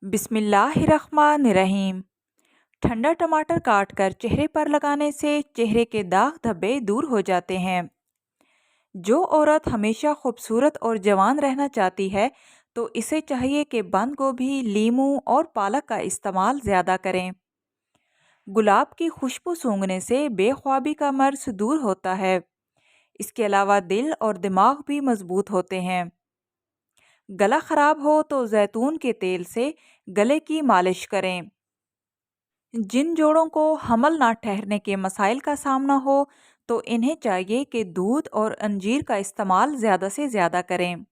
बिस्मिल्लाहिर्रहमानिर्रहीम। ठंडा टमाटर काट कर चेहरे पर लगाने से चेहरे के दाग धब्बे दूर हो जाते हैं। जो औरत हमेशा खूबसूरत और जवान रहना चाहती है तो इसे चाहिए कि बंद गोभी, लीमू और पालक का इस्तेमाल ज़्यादा करें। गुलाब की खुशबू सूंघने से बेख्वाबी का मर्ज दूर होता है। इसके अलावा दिल और दिमाग भी मजबूत होते हैं। गला खराब हो तो जैतून के तेल से गले की मालिश करें। जिन जोड़ों को हमल ना ठहरने के मसाइल का सामना हो तो इन्हें चाहिए कि दूध और अंजीर का इस्तेमाल ज़्यादा से ज़्यादा करें।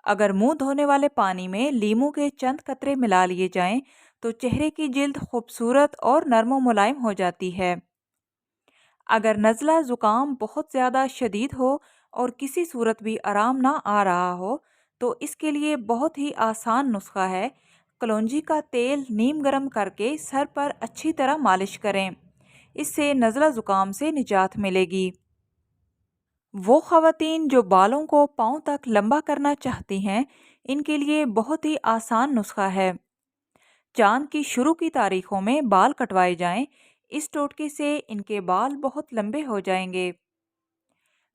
अगर मुंह धोने वाले पानी में लीमू के चंद कतरे मिला लिए जाएं तो चेहरे की जिल्द खूबसूरत और नरम मुलायम हो जाती है। अगर नज़ला ज़ुकाम बहुत ज़्यादा शदीद हो और किसी सूरत भी आराम ना आ रहा हो तो इसके लिए बहुत ही आसान नुस्खा है। कलौंजी का तेल नीम गर्म करके सर पर अच्छी तरह मालिश करें। इससे नज़ला ज़ुकाम से निजात मिलेगी। वो ख़वातीन जो बालों को पाँव तक लंबा करना चाहती हैं, इनके लिए बहुत ही आसान नुस्खा है। चांद की शुरू की तारीखों में बाल कटवाए जाएं। इस टोटके से इनके बाल बहुत लंबे हो जाएंगे।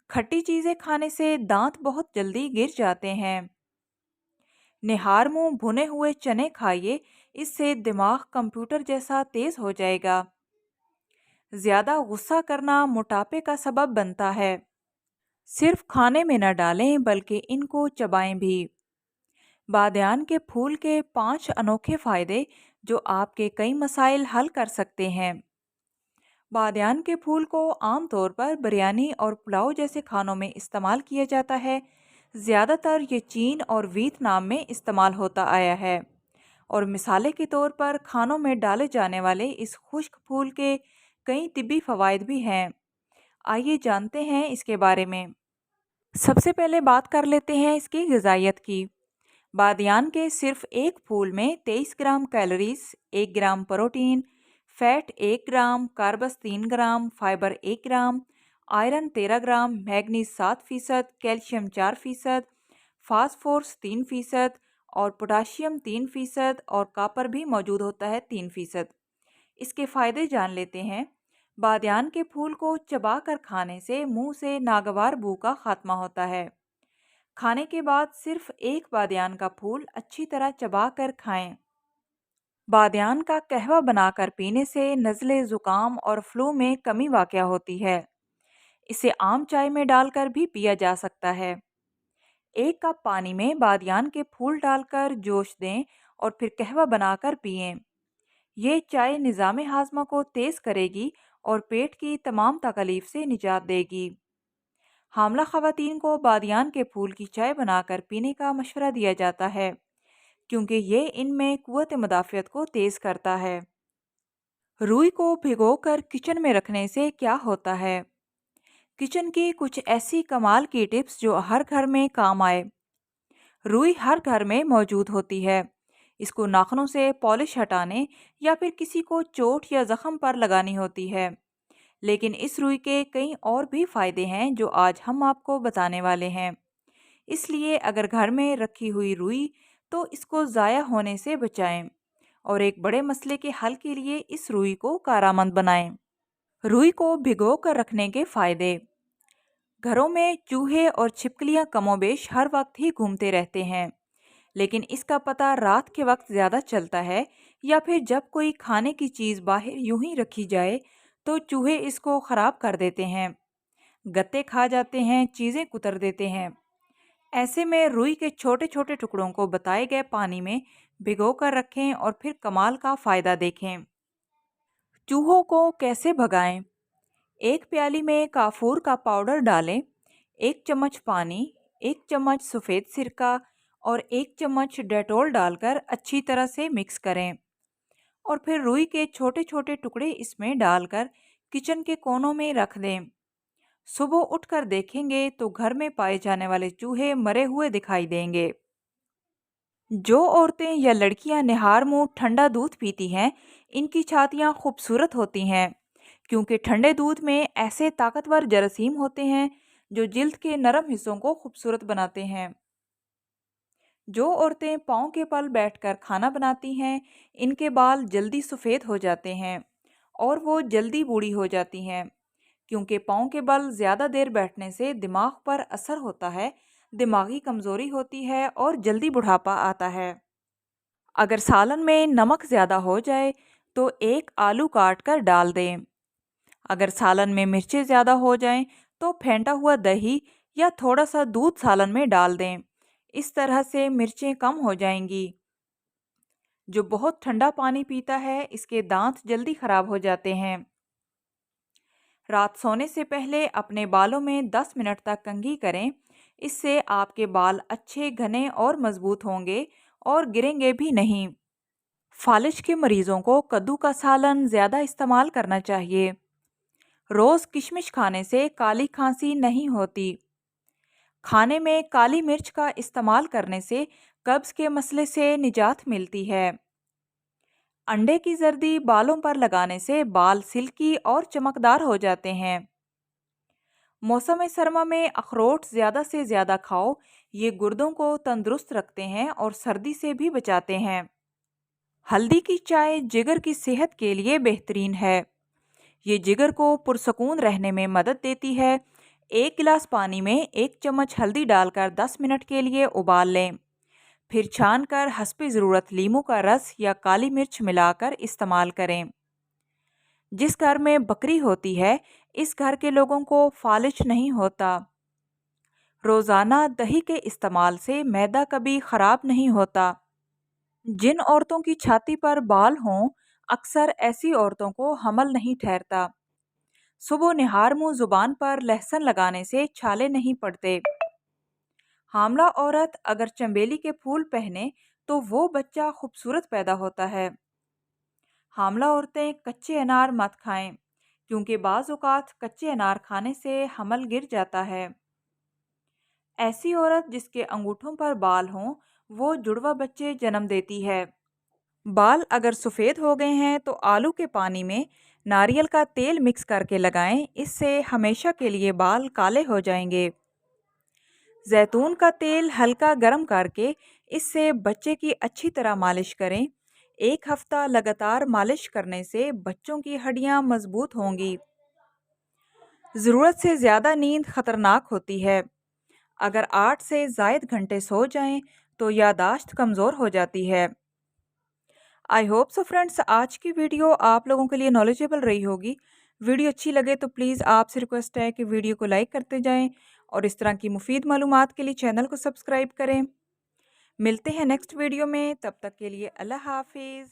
खट्टी चीज़ें खाने से दांत बहुत जल्दी गिर जाते हैं। निहार मुंह भुने हुए चने खाइए, इससे दिमाग कंप्यूटर जैसा तेज हो जाएगा। ज़्यादा गुस्सा करना मोटापे का सबब बनता है। सिर्फ खाने में न डालें बल्कि इनको चबाएं भी। बादयान के फूल के 5 अनोखे फ़ायदे जो आपके कई मसाइल हल कर सकते हैं। बादयान के फूल को आमतौर पर बिरयानी और पुलाव जैसे खानों में इस्तेमाल किया जाता है। ज़्यादातर ये चीन और वियतनाम में इस्तेमाल होता आया है और मिसाले के तौर पर खानों में डाले जाने वाले इस खुश्क फूल के कई तिब्बी फ़वाइद भी हैं। आइए जानते हैं इसके बारे में। सबसे पहले बात कर लेते हैं इसकी ग़िज़ाइयत की। बादियान के सिर्फ एक फूल में 23 ग्राम कैलोरीज, 1 ग्राम प्रोटीन, फैट 1 ग्राम, कार्बस 3 ग्राम, फाइबर 1 ग्राम, आयरन 13 ग्राम, मैग्नीज 7%, कैल्शियम 4%, फास्फोरस 3% और पोटाशियम 3% और कापर भी मौजूद होता है 3%। इसके फ़ायदे जान लेते हैं। बादियान के फूल को चबाकर खाने से मुंह से नागवार बू का खात्मा होता है। खाने के बाद सिर्फ एक बादियान का फूल अच्छी तरह चबा कर खाएं। बादियान का कहवा बनाकर पीने से नज़ले, ज़ुकाम और फ्लू में कमी वाक़या होती है। इसे आम चाय में डालकर भी पिया जा सकता है। 1 कप पानी में बादियान के फूल डालकर जोश दें और फिर कहवा बनाकर पिएं। ये चाय निज़ाम हाजमा को तेज़ करेगी और पेट की तमाम तकलीफ से निजात देगी। हामला ख़वातीन को बादियान के फूल की चाय बनाकर पीने का मशवरा दिया जाता है क्योंकि ये इनमें क़ुव्वत मुदाफ़ियत को तेज़ करता है। रुई को भिगोकर किचन में रखने से क्या होता है? किचन की कुछ ऐसी कमाल की टिप्स जो हर घर में काम आए। रुई हर घर में मौजूद होती है। इसको नाखूनों से पॉलिश हटाने या फिर किसी को चोट या ज़ख्म पर लगानी होती है। लेकिन इस रुई के कई और भी फ़ायदे हैं जो आज हम आपको बताने वाले हैं। इसलिए अगर घर में रखी हुई रुई तो इसको ज़ाया होने से बचाएं और एक बड़े मसले के हल के लिए इस रुई को कारआमद बनाएं। रुई को भिगो कर रखने के फ़ायदे। घरों में चूहे और छिपकलियां कमोबेश हर वक्त ही घूमते रहते हैं, लेकिन इसका पता रात के वक्त ज़्यादा चलता है या फिर जब कोई खाने की चीज़ बाहर यूं ही रखी जाए तो चूहे इसको ख़राब कर देते हैं, गत्ते खा जाते हैं, चीज़ें कुतर देते हैं। ऐसे में रुई के छोटे छोटे टुकड़ों को बताए गए पानी में भिगो कर रखें और फिर कमाल का फ़ायदा देखें। चूहों को कैसे भगाएं? एक प्याली में काफूर का पाउडर डालें, 1 चम्मच पानी, 1 चम्मच सफ़ेद सिरका और 1 चम्मच डेटोल डालकर अच्छी तरह से मिक्स करें और फिर रुई के छोटे छोटे टुकड़े इसमें डालकर किचन के कोनों में रख दें। सुबह उठकर देखेंगे तो घर में पाए जाने वाले चूहे मरे हुए दिखाई देंगे। जो औरतें या लड़कियां निहार मुंह ठंडा दूध पीती हैं, इनकी छातियां खूबसूरत होती हैं क्योंकि ठंडे दूध में ऐसे ताकतवर जरासीम होते हैं जो जिल्द के नरम हिस्सों को खूबसूरत बनाते हैं। जो औरतें पाँव के बल बैठकर खाना बनाती हैं, इनके बाल जल्दी सफ़ेद हो जाते हैं और वो जल्दी बूढ़ी हो जाती हैं, क्योंकि पाँव के बल ज़्यादा देर बैठने से दिमाग पर असर होता है, दिमागी कमज़ोरी होती है और जल्दी बुढ़ापा आता है। अगर सालन में नमक ज़्यादा हो जाए तो एक आलू काट कर डाल दें। अगर सालन में मिर्चें ज़्यादा हो जाएं तो फेंटा हुआ दही या थोड़ा सा दूध सालन में डाल दें। इस तरह से मिर्चें कम हो जाएंगी। जो बहुत ठंडा पानी पीता है, इसके दांत जल्दी खराब हो जाते हैं। रात सोने से पहले अपने बालों में 10 मिनट तक कंघी करें। इससे आपके बाल अच्छे, घने और मजबूत होंगे और गिरेंगे भी नहीं। फालिज के मरीजों को कद्दू का सालन ज़्यादा इस्तेमाल करना चाहिए। रोज़ किशमिश खाने से काली खांसी नहीं होती। खाने में काली मिर्च का इस्तेमाल करने से कब्ज़ के मसले से निजात मिलती है। अंडे की जर्दी बालों पर लगाने से बाल सिल्की और चमकदार हो जाते हैं। मौसम सरमा में अखरोट ज़्यादा से ज़्यादा खाओ। ये गुर्दों को तंदुरुस्त रखते हैं और सर्दी से भी बचाते हैं। हल्दी की चाय जिगर की सेहत के लिए बेहतरीन है। ये जिगर को पुरसकून रहने में मदद देती है। एक गिलास पानी में 1 चम्मच हल्दी डालकर 10 मिनट के लिए उबाल लें। फिर छानकर हस्बे ज़रूरत लीमू का रस या काली मिर्च मिलाकर इस्तेमाल करें। जिस घर में बकरी होती है, इस घर के लोगों को फालिज नहीं होता। रोज़ाना दही के इस्तेमाल से मैदा कभी ख़राब नहीं होता। जिन औरतों की छाती पर बाल हों, अक्सर ऐसी औरतों को हमल नहीं ठहरता। सुबह निहार मुंह जुबान पर लहसुन लगाने से छाले नहीं पड़ते। हामला औरत अगर चंबेली के फूल पहने तो वो बच्चा खूबसूरत पैदा होता है। हामला औरतें कच्चे अनार मत खाएं, क्योंकि बाज़ औक़ात कच्चे अनार खाने से हमल गिर जाता है। ऐसी औरत जिसके अंगूठों पर बाल हों, वो जुड़वा बच्चे जन्म देती है। बाल अगर सफ़ेद हो गए हैं तो आलू के पानी में नारियल का तेल मिक्स करके लगाएं। इससे हमेशा के लिए बाल काले हो जाएंगे। जैतून का तेल हल्का गर्म करके इससे बच्चे की अच्छी तरह मालिश करें। 1 हफ्ता लगातार मालिश करने से बच्चों की हड्डियां मजबूत होंगी। ज़रूरत से ज़्यादा नींद खतरनाक होती है। अगर 8 से ज़ायद घंटे सो जाएं तो यादाश्त कमज़ोर हो जाती है। आई होप सो फ्रेंड्स, आज की वीडियो आप लोगों के लिए नॉलेजेबल रही होगी। वीडियो अच्छी लगे तो प्लीज़ आपसे रिक्वेस्ट है कि वीडियो को लाइक करते जाएं और इस तरह की मुफीद मालूमात के लिए चैनल को सब्सक्राइब करें। मिलते हैं नेक्स्ट वीडियो में, तब तक के लिए अल्लाह हाफिज़।